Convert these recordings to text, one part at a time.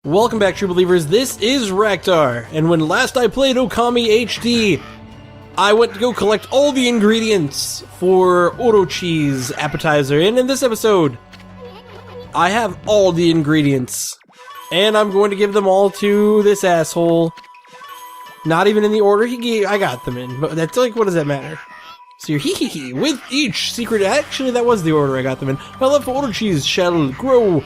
Welcome back, true believers. This is Raktar, and when last I played Okami HD, I went to go collect all the ingredients for Orochi's appetizer, and in this episode, I have all the ingredients, and I'm going to give them all to this asshole. Not even in the order he gave, I got them in, but that's like, what does that matter? So you're hee with each secret, actually that was the order I got them in. My love for Orochi's shall grow.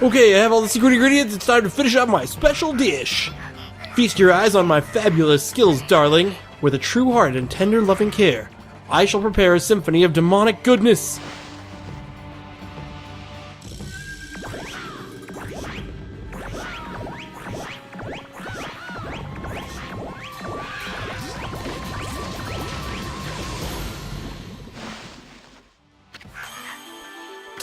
Okay, I have all the secret ingredients, it's time to finish up my special dish. Feast your eyes on my fabulous skills, darling. With a true heart and tender loving care, I shall prepare a symphony of demonic goodness.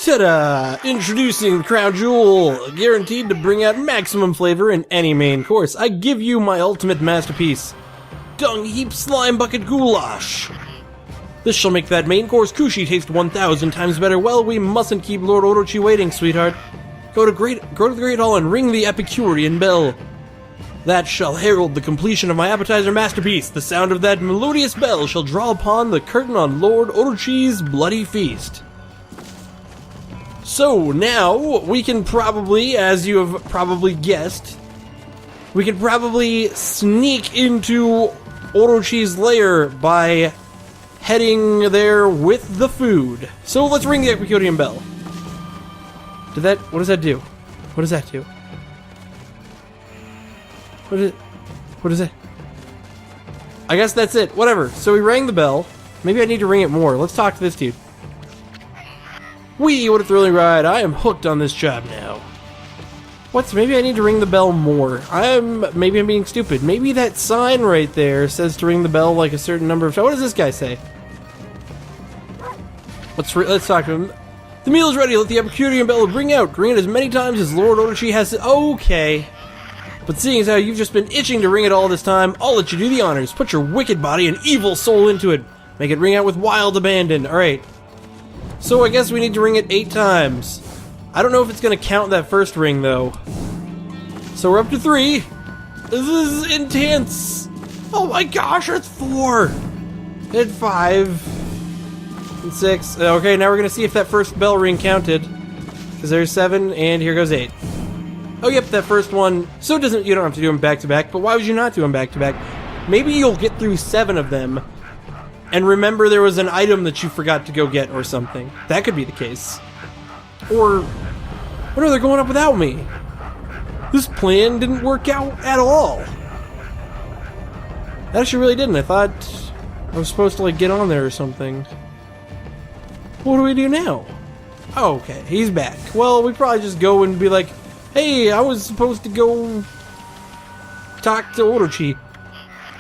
Ta-da! Introducing the Crown Jewel, guaranteed to bring out maximum flavor in any main course. I give you my ultimate masterpiece, Dung Heap Slime Bucket Goulash. This shall make that main course Kushi taste 1,000 times better. Well, we mustn't keep Lord Orochi waiting, sweetheart. Go to the Great Hall and ring the Epicurean bell. That shall herald the completion of my appetizer masterpiece. The sound of that melodious bell shall draw upon the curtain on Lord Orochi's bloody feast. So now, we can probably, as you have probably guessed, we can probably sneak into Orochi's lair by heading there with the food. So let's ring the Epicurean bell. What does that do? What does that do? What is it? I guess that's it. Whatever. So we rang the bell. Maybe I need to ring it more. Let's talk to this dude. Whee, what a thrilling ride. I am hooked on this job now. Maybe I need to ring the bell more. Maybe I'm being stupid. Maybe that sign right there says to ring the bell like a certain number of times. What does this guy say? Let's talk to him. The meal is ready. Let the Epicurean bell ring out. Ring it as many times as Lord Orochi has to. Okay. But seeing as how you've just been itching to ring it all this time, I'll let you do the honors. Put your wicked body and evil soul into it. Make it ring out with wild abandon. Alright. So I guess we need to ring it 8 times. I don't know if it's going to count that first ring, though. So we're up to 3. This is intense. Oh my gosh, it's 4. And 5. And 6. Okay, now we're going to see if that first bell ring counted. Because there's 7, and here goes 8. Oh, yep, that first one. So you don't have to do them back to back, but why would you not do them back to back? Maybe you'll get through 7 of them. And remember there was an item that you forgot to go get or something. That could be the case. Or, what are they going up without me? This plan didn't work out at all. That actually really didn't. I thought I was supposed to, like, get on there or something. What do we do now? Oh, okay, he's back. Well, we probably just go and be like, hey, I was supposed to go talk to Orochi.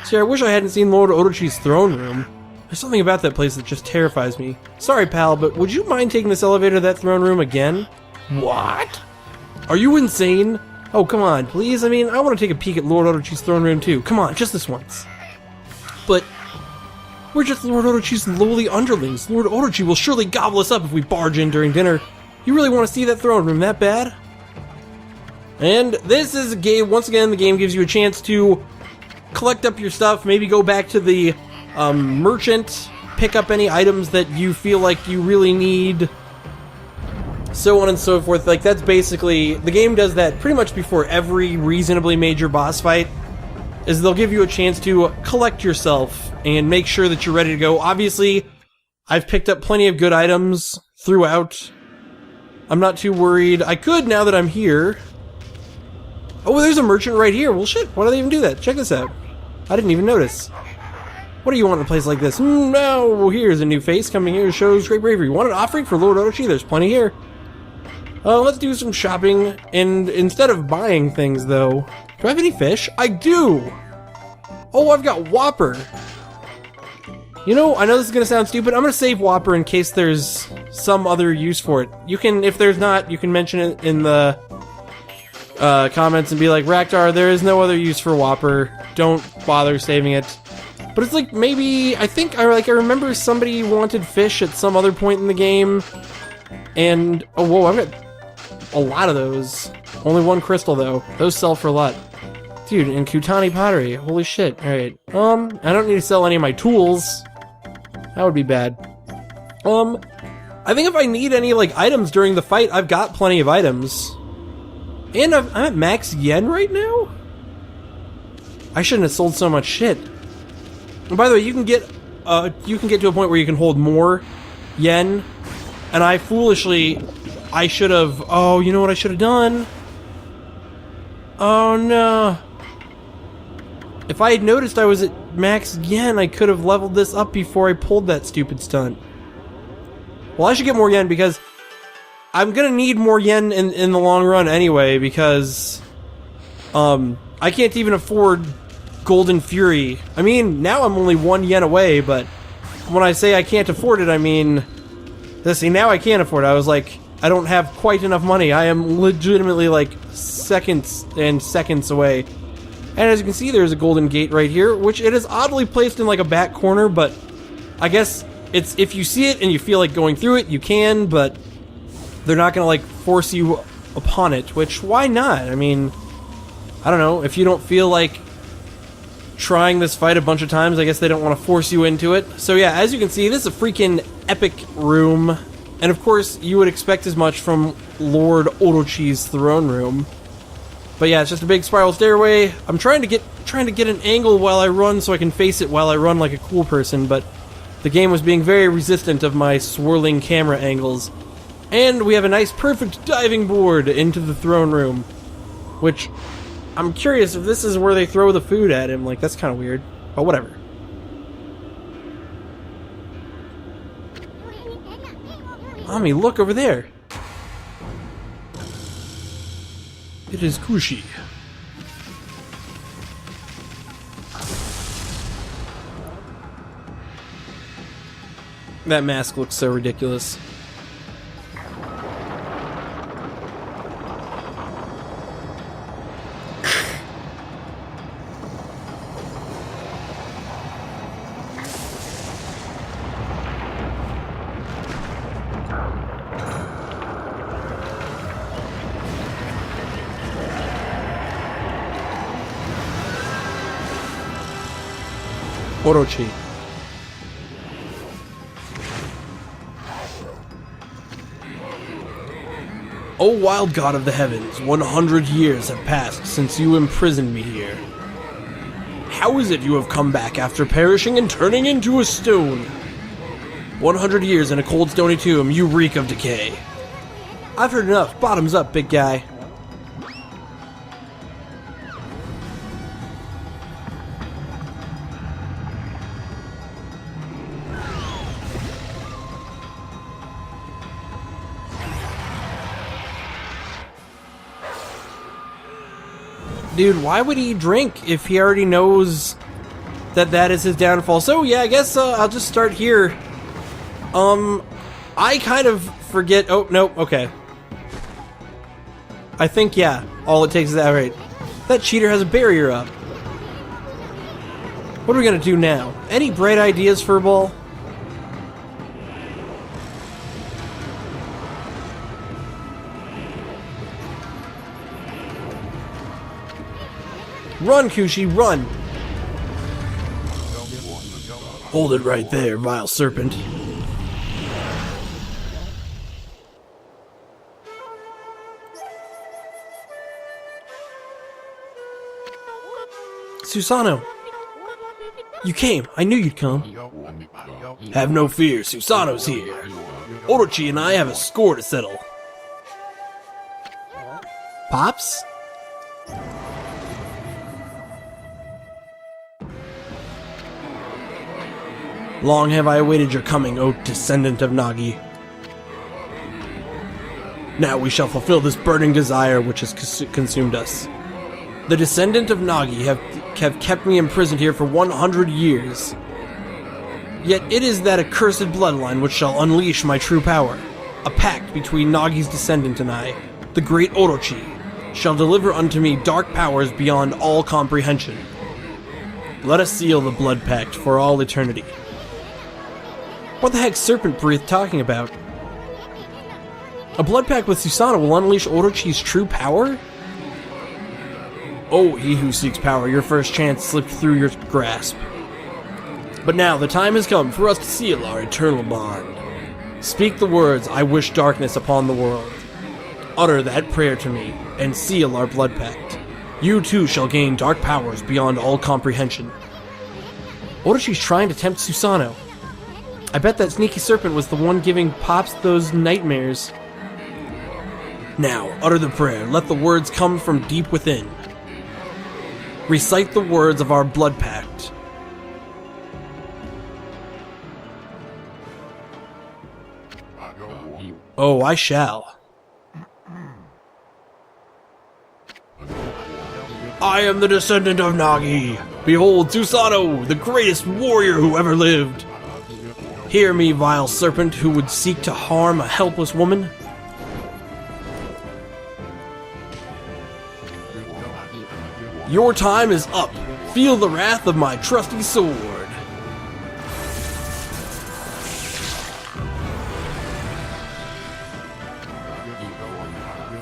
See, I wish I hadn't seen Lord Orochi's throne room. There's something about that place that just terrifies me. Sorry, pal, but would you mind taking this elevator to that throne room again? What? Are you insane? Oh, come on, please. I mean, I want to take a peek at Lord Orochi's throne room, too. Come on, just this once. But we're just Lord Orochi's lowly underlings. Lord Orochi will surely gobble us up if we barge in during dinner. You really want to see that throne room that bad? And this is a game, once again, the game gives you a chance to collect up your stuff, maybe go back to the merchant, pick up any items that you feel like you really need, so on and so forth. Like, that's basically, the game does that pretty much before every reasonably major boss fight, is they'll give you a chance to collect yourself and make sure that you're ready to go. Obviously, I've picked up plenty of good items throughout. I'm not too worried. I could, now that I'm here. Oh, there's a merchant right here. Well, shit, why do they even do that? Check this out. I didn't even notice. What do you want in a place like this? No, here's a new face coming here shows great bravery. Want an offering for Lord Orochi? There's plenty here. Let's do some shopping. And instead of buying things, though, do I have any fish? I do! Oh, I've got Whopper. You know, I know this is going to sound stupid. I'm going to save Whopper in case there's some other use for it. You can, if there's not, you can mention it in the comments and be like, Raktar, there is no other use for Whopper. Don't bother saving it. But it's like, maybe, I remember somebody wanted fish at some other point in the game, and, oh, whoa, I've got a lot of those. Only one crystal, though. Those sell for a lot. Dude, and Kutani pottery. Holy shit. Alright. I don't need to sell any of my tools. That would be bad. I think if I need any, like, items during the fight, I've got plenty of items. And I'm at max yen right now? I shouldn't have sold so much shit. And by the way, you can get to a point where you can hold more yen. And I should have, oh, you know what I should have done? Oh no. If I had noticed I was at max yen, I could have leveled this up before I pulled that stupid stunt. Well, I should get more yen because I'm gonna need more yen in the long run anyway, because I can't even afford Golden Fury. I mean, now I'm only 1 yen away, but when I say I can't afford it, I mean, see, now I can't afford it. I was like, I don't have quite enough money. I am legitimately like seconds and seconds away. And as you can see, there's a golden gate right here, which it is oddly placed in like a back corner, but I guess it's, if you see it and you feel like going through it, you can, but they're not gonna like force you upon it, which why not? I mean, I don't know, if you don't feel like trying this fight a bunch of times, I guess they don't want to force you into it. So yeah, as you can see, this is a freaking epic room, and of course you would expect as much from Lord Orochi's throne room. But yeah, it's just a big spiral stairway. I'm trying to get an angle while I run so I can face it while I run like a cool person, but the game was being very resistant of my swirling camera angles. And we have a nice perfect diving board into the throne room, which I'm curious if this is where they throw the food at him. Like, that's kind of weird, but whatever. Ami, look over there. It is Kushi. That mask looks so ridiculous. Orochi. O wild god of the heavens, 100 years have passed since you imprisoned me here. How is it you have come back after perishing and turning into a stone? 100 years in a cold stony tomb, you reek of decay. I've heard enough. Bottoms up, big guy. Dude, why would he drink if he already knows that that is his downfall? So yeah, I guess I'll just start here. I kind of forget. Oh, no, okay. I think, yeah, all it takes is that, right. That cheater has a barrier up. What are we gonna do now? Any bright ideas, Furball? Run, Kushi, run! Hold it right there, vile serpent. Susanoo! You came! I knew you'd come! Have no fear, Susanoo's here! Orochi and I have a score to settle. Pops? Long have I awaited your coming, O descendant of Nagi. Now we shall fulfill this burning desire which has consumed us. The descendant of Nagi have kept me imprisoned here for 100 years. Yet it is that accursed bloodline which shall unleash my true power. A pact between Nagi's descendant and I, the great Orochi, shall deliver unto me dark powers beyond all comprehension. Let us seal the blood pact for all eternity. What the heck's Serpent Breath talking about? A blood pact with Susanoo will unleash Orochi's true power? Oh, he who seeks power, your first chance slipped through your grasp. But now the time has come for us to seal our eternal bond. Speak the words, I wish darkness upon the world. Utter that prayer to me, and seal our blood pact. You too shall gain dark powers beyond all comprehension. Orochi's trying to tempt Susanoo. I bet that sneaky serpent was the one giving Pops those nightmares. Now, utter the prayer, let the words come from deep within. Recite the words of our blood pact. Oh, I shall. I am the descendant of Nagi. Behold, Susanoo, the greatest warrior who ever lived. Hear me, vile serpent who would seek to harm a helpless woman. Your time is up. Feel the wrath of my trusty sword.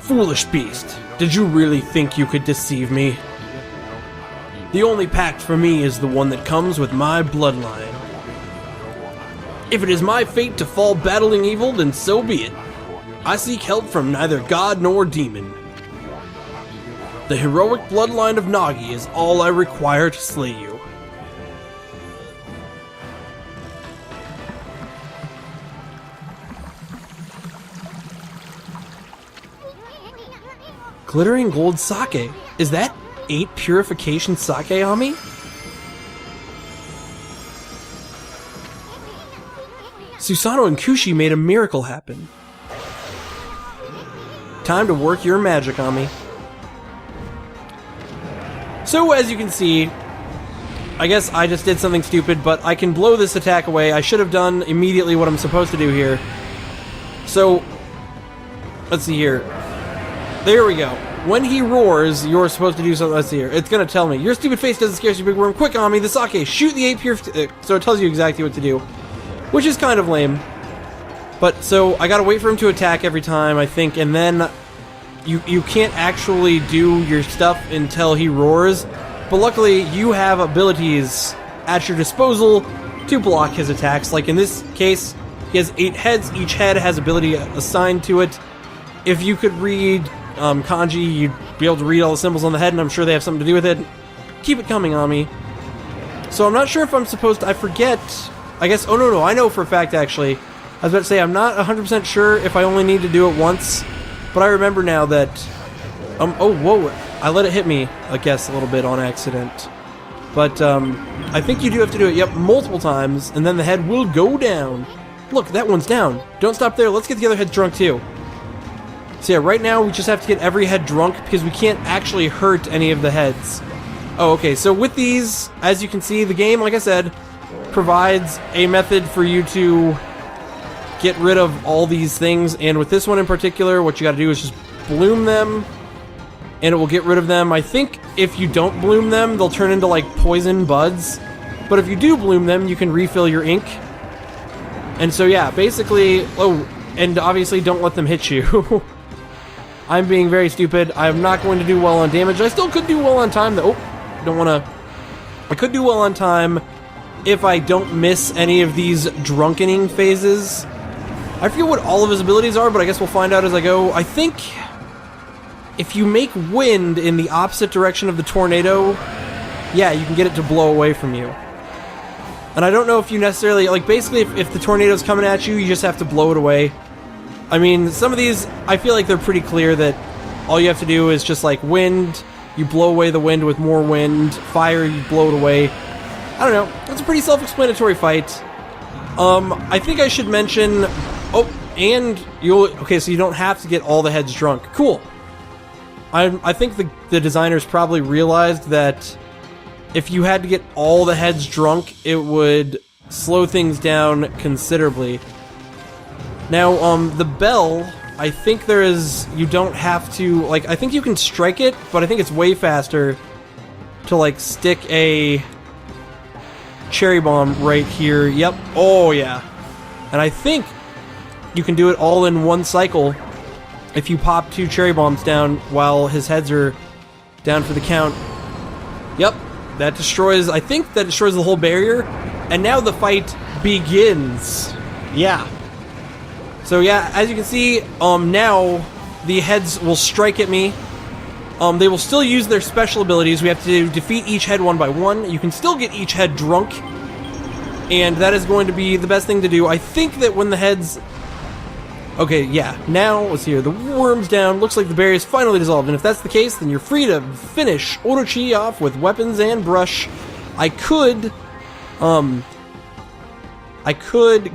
Foolish beast, did you really think you could deceive me? The only pact for me is the one that comes with my bloodline. If it is my fate to fall battling evil, then so be it. I seek help from neither god nor demon. The heroic bloodline of Nagi is all I require to slay you. Glittering gold sake. Is that 8 purification sake, Ami? Susanoo and Kushi made a miracle happen. Time to work your magic, Ami. So, as you can see, I guess I just did something stupid, but I can blow this attack away. I should have done immediately what I'm supposed to do here. So, let's see here. There we go. When he roars, you're supposed to do something. Let's see here. It's going to tell me. Your stupid face doesn't scare you, big worm. Quick, Ami, the sake. Shoot the 8 pure... so it tells you exactly what to do. Which is kind of lame. But, so, I gotta wait for him to attack every time, I think, and then... You can't actually do your stuff until he roars. But luckily, you have abilities at your disposal to block his attacks. Like in this case, he has 8 heads. Each head has ability assigned to it. If you could read kanji, you'd be able to read all the symbols on the head, and I'm sure they have something to do with it. Keep it coming, Ami. So I'm not sure if I'm supposed to... I forget... I guess... Oh, no, I know for a fact, actually. I was about to say, I'm not 100% sure if I only need to do it once. But I remember now that... oh, whoa. I let it hit me, I guess, a little bit on accident. But, I think you do have to do it, yep, multiple times, and then the head will go down. Look, that one's down. Don't stop there. Let's get the other heads drunk, too. So yeah, right now we just have to get every head drunk because we can't actually hurt any of the heads. Oh, okay, so with these, as you can see, the game, like I said, provides a method for you to get rid of all these things, and with this one in particular, what you gotta do is just bloom them, and it will get rid of them. I think if you don't bloom them, they'll turn into, like, poison buds, but if you do bloom them, you can refill your ink. And so, yeah, basically... Oh, and obviously don't let them hit you. I'm being very stupid. I'm not going to do well on damage. I still could do well on time, though. Oh, don't want to... I could do well on time if I don't miss any of these drunkening phases. I forget what all of his abilities are, but I guess we'll find out as I go. I think if you make wind in the opposite direction of the tornado, yeah, you can get it to blow away from you. And I don't know if you necessarily... Like, basically, if the tornado's coming at you, you just have to blow it away. I mean, some of these, I feel like they're pretty clear that all you have to do is just, like, wind, you blow away the wind with more wind, fire, you blow it away. I don't know, it's a pretty self-explanatory fight. I think I should mention... Oh, and you'll... Okay, so you don't have to get all the heads drunk. Cool. I think the designers probably realized that if you had to get all the heads drunk, it would slow things down considerably. Now, the bell, I think there is... You don't have to... Like, I think you can strike it, but I think it's way faster to, like, stick a cherry bomb right here. Yep. Oh, yeah. And I think you can do it all in one cycle if you pop 2 cherry bombs down while his heads are Down for the count. Yep, that destroys, I think that destroys the whole barrier. And now the fight begins. Yeah. So yeah, as you can see, now the heads will strike at me. They will still use their special abilities. We have to defeat each head one by one. You can still get each head drunk. And that is going to be the best thing to do. I think that when the heads... Okay, yeah. Now, let's see here. The worm's down. Looks like the barrier is finally dissolved. And if that's the case, then you're free to finish Orochi off with weapons and brush. I could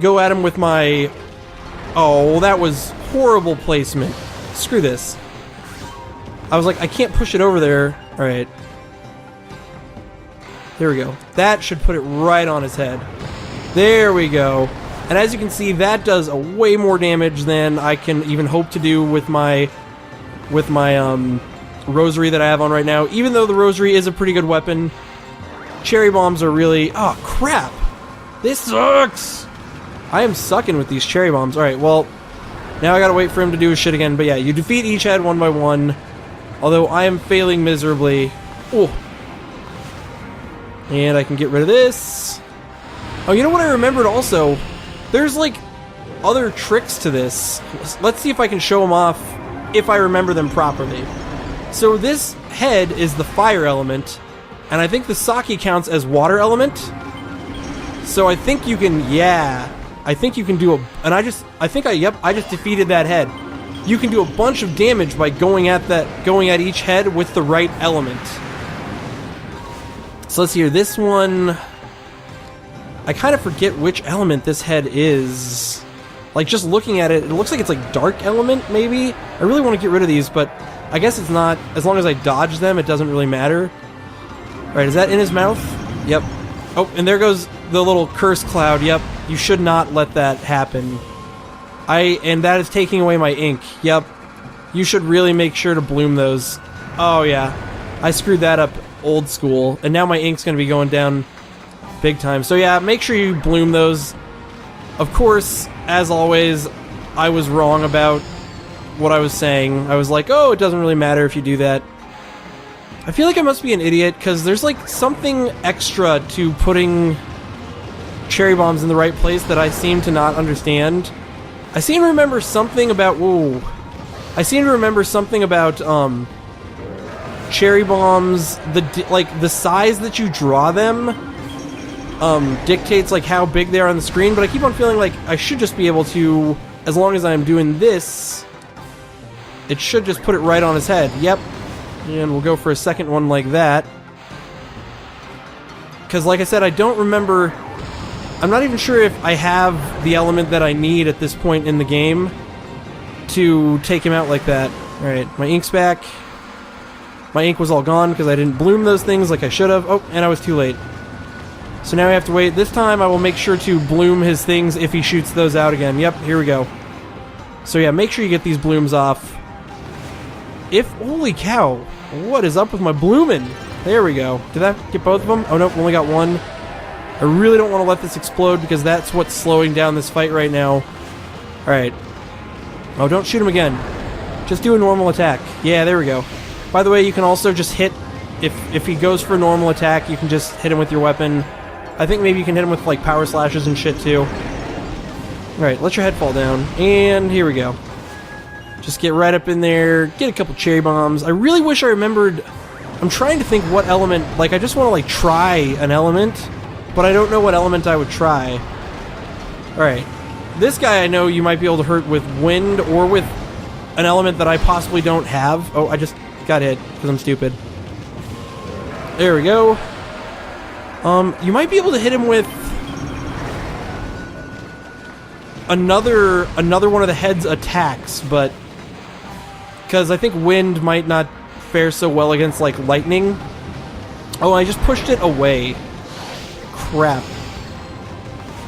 go at him with my... Oh, that was horrible placement. Screw this. I was like, I can't push it over there. Alright. There we go. That should put it right on his head. There we go. And as you can see, that does a way more damage than I can even hope to do with my rosary that I have on right now. Even though the rosary is a pretty good weapon, cherry bombs are really... Oh, crap! This sucks! I am sucking with these cherry bombs. Alright, well, now I gotta wait for him to do his shit again. But yeah, you defeat each head one by one. Although I am failing miserably. Oh. And I can get rid of this. Oh, you know what I remembered also? There's, like, other tricks to this. Let's see if I can show them off if I remember them properly. So this head is the fire element, and I think the Saki counts as water element. So I think you can, yeah. I think you can do a, and I just defeated that head. You can do a bunch of damage by going at each head with the right element. So let's see here, this one... I kind of forget which element this head is. Like, just looking at it, it looks like it's like dark element, maybe? I really want to get rid of these, but I guess it's not. As long as I dodge them, it doesn't really matter. Alright, is that in his mouth? Yep. Oh, and there goes the little curse cloud. Yep, you should not let that happen. And that is taking away my ink. Yep. You should really make sure to bloom those. Oh, yeah. I screwed that up old school, and now my ink's going to be going down big time. So yeah, make sure you bloom those. Of course, as always, I was wrong about what I was saying. I was like, oh, it doesn't really matter if you do that. I feel like I must be an idiot, because there's like something extra to putting cherry bombs in the right place that I seem to not understand. I seem to remember something about... Whoa. I seem to remember something about, cherry bombs, the size that you draw them... dictates like how big they are on the screen, but I keep on feeling like I should just be able to, as long as I'm doing this, it should just put it right on his head. Yep. And we'll go for a second one like that. Because like I said, I don't remember, I'm not even sure if I have the element that I need at this point in the game to take him out like that. Alright, my ink's back. My ink was all gone because I didn't bloom those things like I should have. Oh, and I was too late. So now we have to wait. This time I will make sure to bloom his things if he shoots those out again. Yep, here we go. So yeah, make sure you get these blooms off. Holy cow, what is up with my blooming? There we go. Did that get both of them? Oh nope, only got one. I really don't want to let this explode because that's what's slowing down this fight right now. Alright. Oh, don't shoot him again. Just do a normal attack. Yeah, there we go. By the way, you can also just hit, if he goes for a normal attack, you can just hit him with your weapon. I think maybe you can hit him with, like, power slashes and shit, too. Alright, let your head fall down. And here we go. Just get right up in there, get a couple cherry bombs. I really wish I remembered... I'm trying to think what element... Like, I just want to, like, try an element, but I don't know what element I would try. Alright. This guy I know you might be able to hurt with wind or with an element that I possibly don't have. Oh, I just got hit because I'm stupid. There we go. You might be able to hit him with another one of the head's attacks, but because I think wind might not fare so well against like lightning. Oh, I just pushed it away. Crap.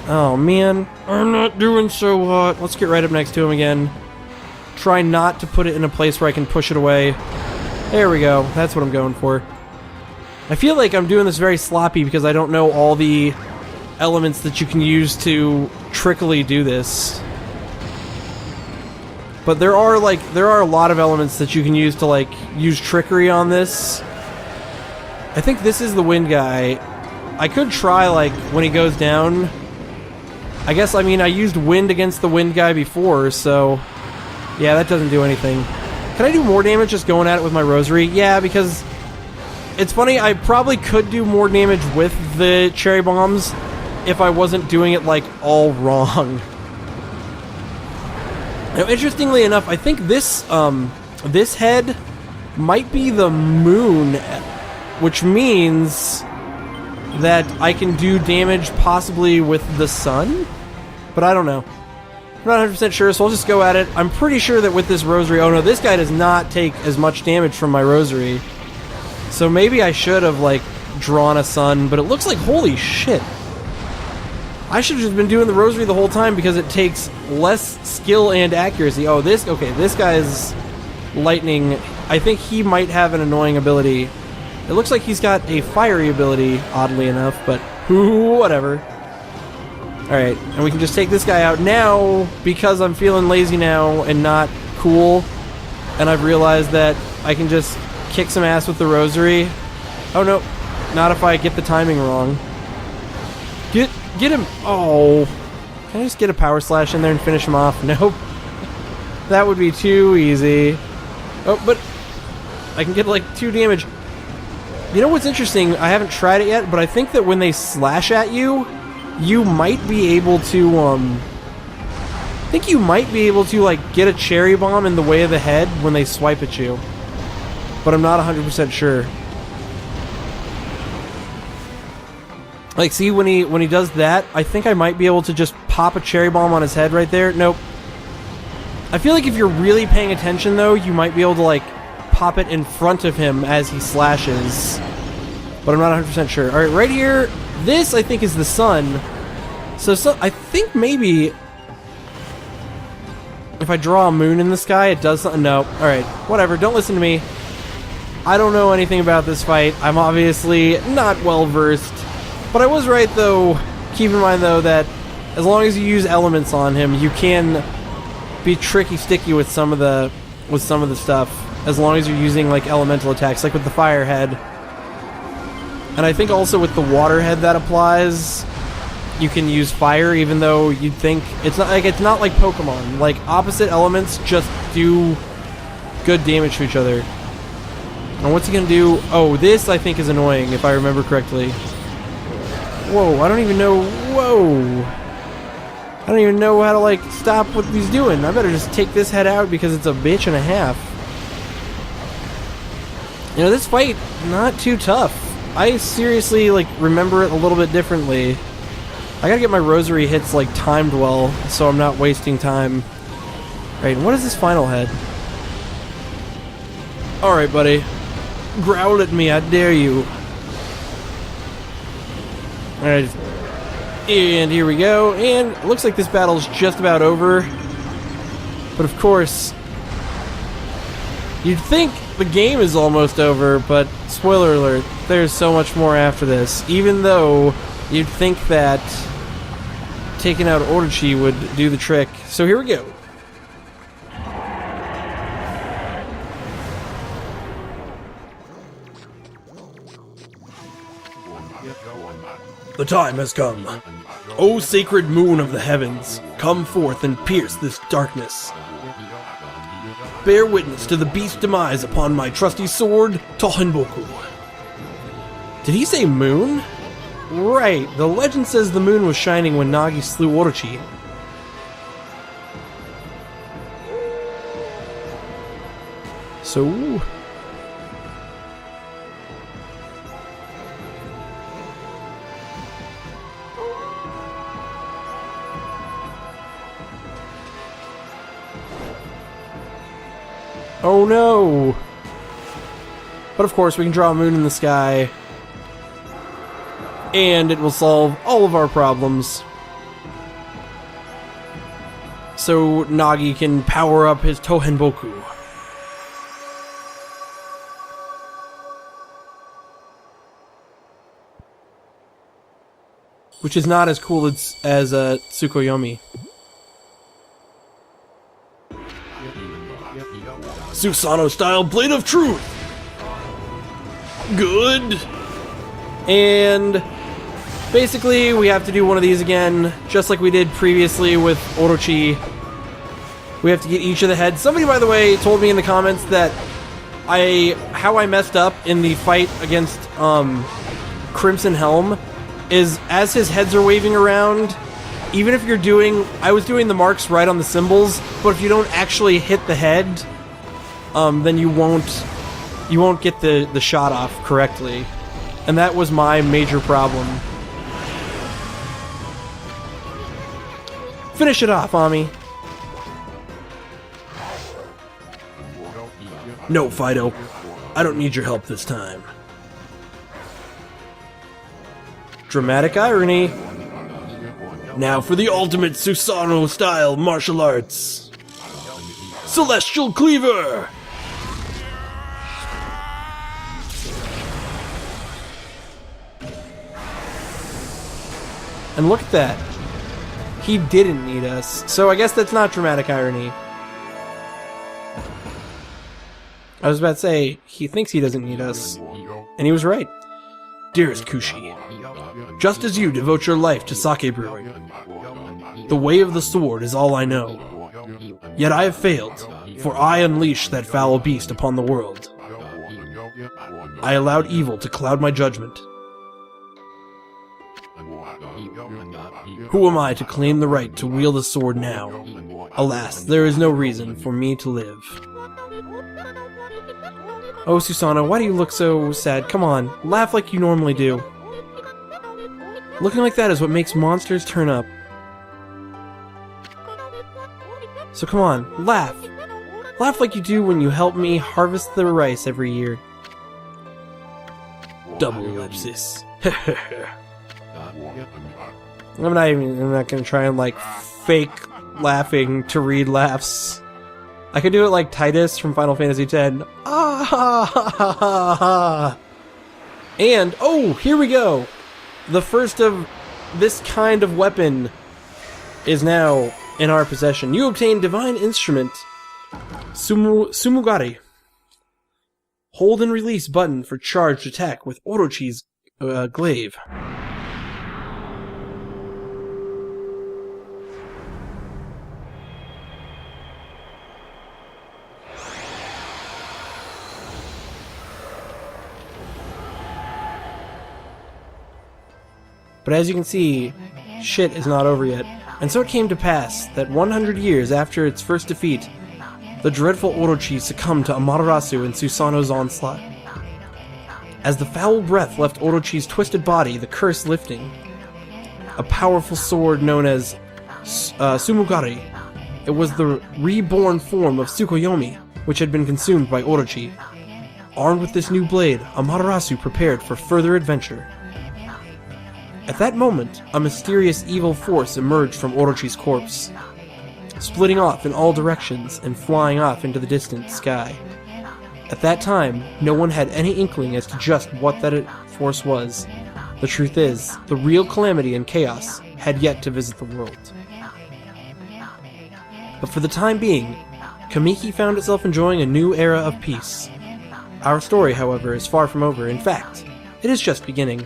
Oh man, I'm not doing so hot. Let's get right up next to him again. Try not to put it in a place where I can push it away. There we go. That's what I'm going for. I feel like I'm doing this very sloppy because I don't know all the elements that you can use to trickily do this. But there are a lot of elements that you can use to like use trickery on this. I think this is the wind guy. I could try, like, when he goes down. I guess, I mean, I used wind against the wind guy before, so... Yeah, that doesn't do anything. Can I do more damage just going at it with my rosary? Yeah, because... It's funny, I probably could do more damage with the cherry bombs if I wasn't doing it, like, all wrong. Now, interestingly enough, I think this, this head might be the moon, which means that I can do damage possibly with the sun? But I don't know. I'm not 100% sure, so I'll just go at it. I'm pretty sure that with this rosary... Oh no, this guy does not take as much damage from my rosary. So maybe I should have, like, drawn a sun, but it looks like... Holy shit. I should have just been doing the rosary the whole time because it takes less skill and accuracy. Oh, this... Okay, this guy's lightning... I think he might have an annoying ability. It looks like he's got a fiery ability, oddly enough, but whatever. Alright, and we can just take this guy out now, because I'm feeling lazy now and not cool, and I've realized that I can just kick some ass with the rosary. Oh no, not if I get the timing wrong. Get him! Oh, can I just get a power slash in there and finish him off? Nope. That would be too easy. Oh, but I can get like 2 damage. You know what's interesting? I haven't tried it yet, but I think that when they slash at you, you might be able to, I think you might be able to, like, get a cherry bomb in the way of the head when they swipe at you. But I'm not 100% sure. Like, see, when he does that, I think I might be able to just pop a cherry bomb on his head right there. Nope. I feel like if you're really paying attention, though, you might be able to, like, pop it in front of him as he slashes. But I'm not 100% sure. Alright, right here, this, I think, is the sun. So I think maybe... if I draw a moon in the sky, it does something. No. Alright, whatever. Don't listen to me. I don't know anything about this fight. I'm obviously not well-versed. But I was right, though. Keep in mind, though, that as long as you use elements on him, you can be tricky-sticky with some of the stuff. As long as you're using, like, elemental attacks, like with the fire head. And I think also with the water head that applies, you can use fire, even though you'd think it's not like Pokemon. Like, opposite elements just do good damage to each other. And what's he gonna do? Oh, this I think is annoying, if I remember correctly. Whoa, I don't even know. Whoa. I don't even know how to, like, stop what he's doing. I better just take this head out because it's a bitch and a half. You know, this fight, not too tough. I seriously, like, remember it a little bit differently. I gotta get my rosary hits, like, timed well, so I'm not wasting time. Right, what is this final head? Alright, buddy. Growl at me, I dare you. Alright. And here we go. And it looks like this battle's just about over. But of course, you'd think the game is almost over, but spoiler alert, there's so much more after this. Even though you'd think that taking out Orochi would do the trick. So here we go. The time has come. O sacred moon of the heavens, come forth and pierce this darkness. Bear witness to the beast's demise upon my trusty sword, Tohenboku. Did he say moon? Right, the legend says the moon was shining when Nagi slew Orochi. So... oh no! But of course, we can draw a moon in the sky, and it will solve all of our problems. So Nagi can power up his Tohenboku. Which is not as cool as Tsukuyomi. Susanoo style blade of truth! Good! And basically, we have to do one of these again, just like we did previously with Orochi. We have to get each of the heads. Somebody, by the way, told me in the comments that how I messed up in the fight against Crimson Helm is as his heads are waving around, even if you're doing... I was doing the marks right on the symbols, but if you don't actually hit the head, then you won't get the shot off correctly. And that was my major problem. Finish it off, Ami. No, Fido. I don't need your help this time. Dramatic irony. Now for the ultimate Susanoo-style martial arts. Celestial Cleaver! And look at that. He didn't need us. So I guess that's not dramatic irony. I was about to say, he thinks he doesn't need us. And he was right. Dearest Kushi, just as you devote your life to sake brewing, the way of the sword is all I know. Yet I have failed, for I unleashed that foul beast upon the world. I allowed evil to cloud my judgment. Who am I to claim the right to wield a sword now? Alas, there is no reason for me to live. Oh, Susanoo, why do you look so sad? Come on, laugh like you normally do. Looking like that is what makes monsters turn up. So come on, laugh. Laugh like you do when you help me harvest the rice every year. Double ellipsis. I'm not gonna try and like fake laughing to read laughs. I could do it like Titus from Final Fantasy X. Ah ha ha ha ha ha. And oh, here we go. The first of this kind of weapon is now in our possession. You obtain Divine Instrument Sumugari. Hold and release button for charged attack with Orochi's glaive. But as you can see, shit is not over yet. And so it came to pass that 100 years after its first defeat, the dreadful Orochi succumbed to Amaterasu and Susanoo's onslaught. As the foul breath left Orochi's twisted body, the curse lifting, a powerful sword known as Sumugari. It was the reborn form of Tsukuyomi, which had been consumed by Orochi. Armed with this new blade, Amaterasu prepared for further adventure. At that moment, a mysterious evil force emerged from Orochi's corpse, splitting off in all directions and flying off into the distant sky. At that time, no one had any inkling as to just what that force was. The truth is, the real calamity and chaos had yet to visit the world. But for the time being, Kamiki found itself enjoying a new era of peace. Our story, however, is far from over. In fact, it is just beginning.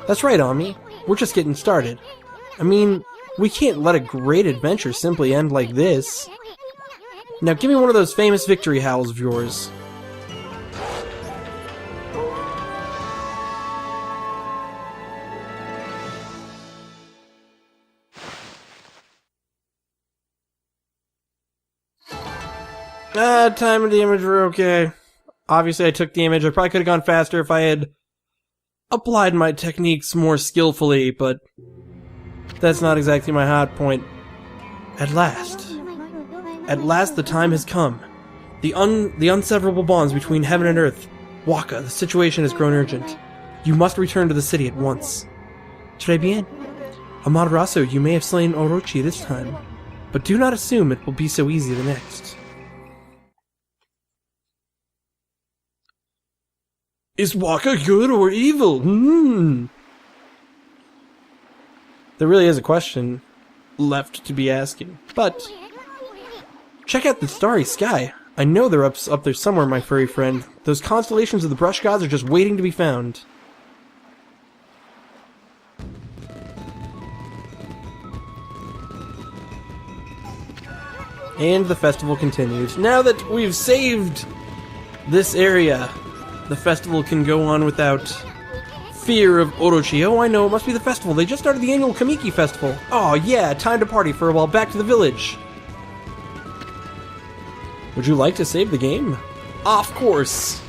That's right, Ami. We're just getting started. I mean, we can't let a great adventure simply end like this. Now give me one of those famous victory howls of yours. Time and damage were okay. Obviously I took damage. I probably could have gone faster if I had applied my techniques more skillfully, but that's not exactly my hot point. At last the time has come. The unseverable bonds between heaven and earth. Waka, the situation has grown urgent. You must return to the city at once. Should I be in? Amaterasu, you may have slain Orochi this time, but do not assume it will be so easy the next. Is Waka good or evil? There really is a question left to be asking. But check out the starry sky. I know they're up there somewhere, my furry friend. Those constellations of the brush gods are just waiting to be found. And the festival continues. Now that we've saved this area, the festival can go on without fear of Orochi. Oh, I know, it must be the festival. They just started the annual Kamiki festival. Oh, yeah, time to party for a while. Back to the village. Would you like to save the game? Of course.